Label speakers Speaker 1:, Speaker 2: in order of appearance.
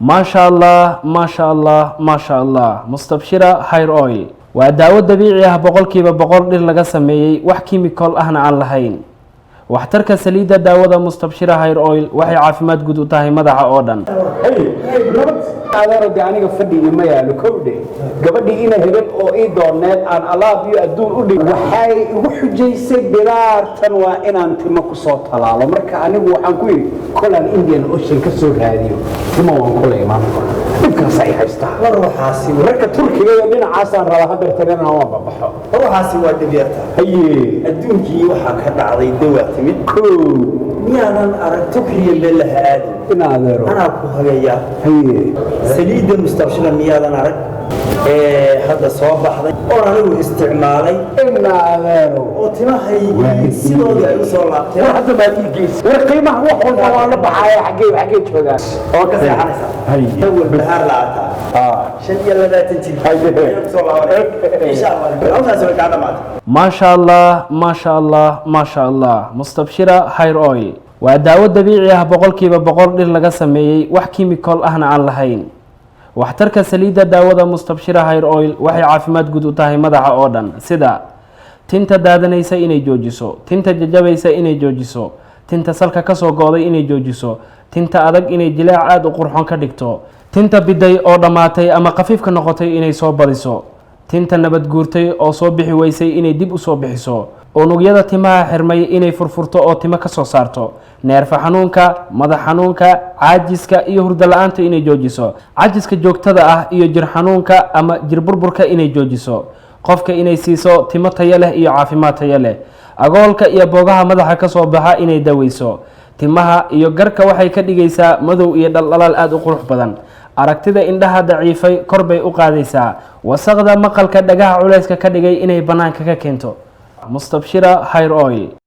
Speaker 1: ما شاء الله ما شاء الله ما شاء الله مستبشرة هير أويل وداو دبيعية بقولكيبا بقول دير laga sameeyay wax chemical ahna aan lahayn waxtarka saliida daawada Mustabshira Hair Oil waxay caafimaad guud u tahay madaxa oo dhan
Speaker 2: adeero aniga fadhiga ma yaalo kowde gabadhii ina hebel oo ii dooneed aan alaab iyo adduun u dhig waxay ugu xujaysay bilaartan waa inaan timo ku soo talaalo marka anigu waxaan ku yiri kolan Indian Ocean ka soo raadiyo timo waan ku leeyahay dhibkaas ay haystaa ruuxaasi marka Turkiga iyo dhinacaas aan raba hadda tagana waan babaxo
Speaker 3: ruuxaasi waa dhibiyarta
Speaker 2: haye
Speaker 3: adduunkii waxa ka dhacday dawa timid miyaanan arag Turkiga leelaha aadi
Speaker 2: ina adeero
Speaker 3: ana ku hagaya
Speaker 2: haye
Speaker 3: saliida Mustabshira miyaadan arag hadda soo baxday oo anigu isticmaalay
Speaker 2: ina adeero
Speaker 3: oo timahay sidoo ay u soo laabtay
Speaker 2: hadda ma tigiis war qiimaha wax walba waa la baxaya xagee joogaan
Speaker 3: oo ka seexanaysa
Speaker 2: haye
Speaker 3: awal bahar laata shan iyo labaatan jir soo laabay insha Allah awsaas way ka dhamaatay
Speaker 1: ما شاء الله ما شاء الله ما شاء الله مستبشرة هير أويل وداو دبيعية بقولكيبا بقول دير laga sameeyay wax chemical ahna aan lahayn waxtarka saliida daawada Mustabshira Hair Oil waxay caafimaad guud u tahay madaxa oo dhan sida tinta daadanaysa inay joojiso tinta jajabaysa inay joojiso tinta salka ka soo gooday inay joojiso tinta adag inay jilaac aad u qurxoon ka dhigto tinta biday oo dhamaatay ama qafiif ka noqotay inay soo badiso tinta nabad guurtay oo soo bixi weysay inay dib u soo bixiso unugyada timaha xirmay inay furfurto oo timo ka soo saarto neerfa xanuunka madax xanuunka caajiska iyo hurdo la'aanta inay joojiso caajiska joogtada ah iyo jir xanuunka ama jir burburka inay joojiso qofka inay siiso timo tayo leh iyo caafimaad tayo leh agoolka iyo boogaha madaxa ka soo baxa inay daweyso timaha iyo garka waxay ka dhigaysaa madow iyo dhaldhalaal aad u qurux badan aragtida indhaha daciifay kor bay u qaadaysaa wasaqda maqalka dhagaha culayska ka dhigay inay banaanka ka keento Mustabshira Hair Oil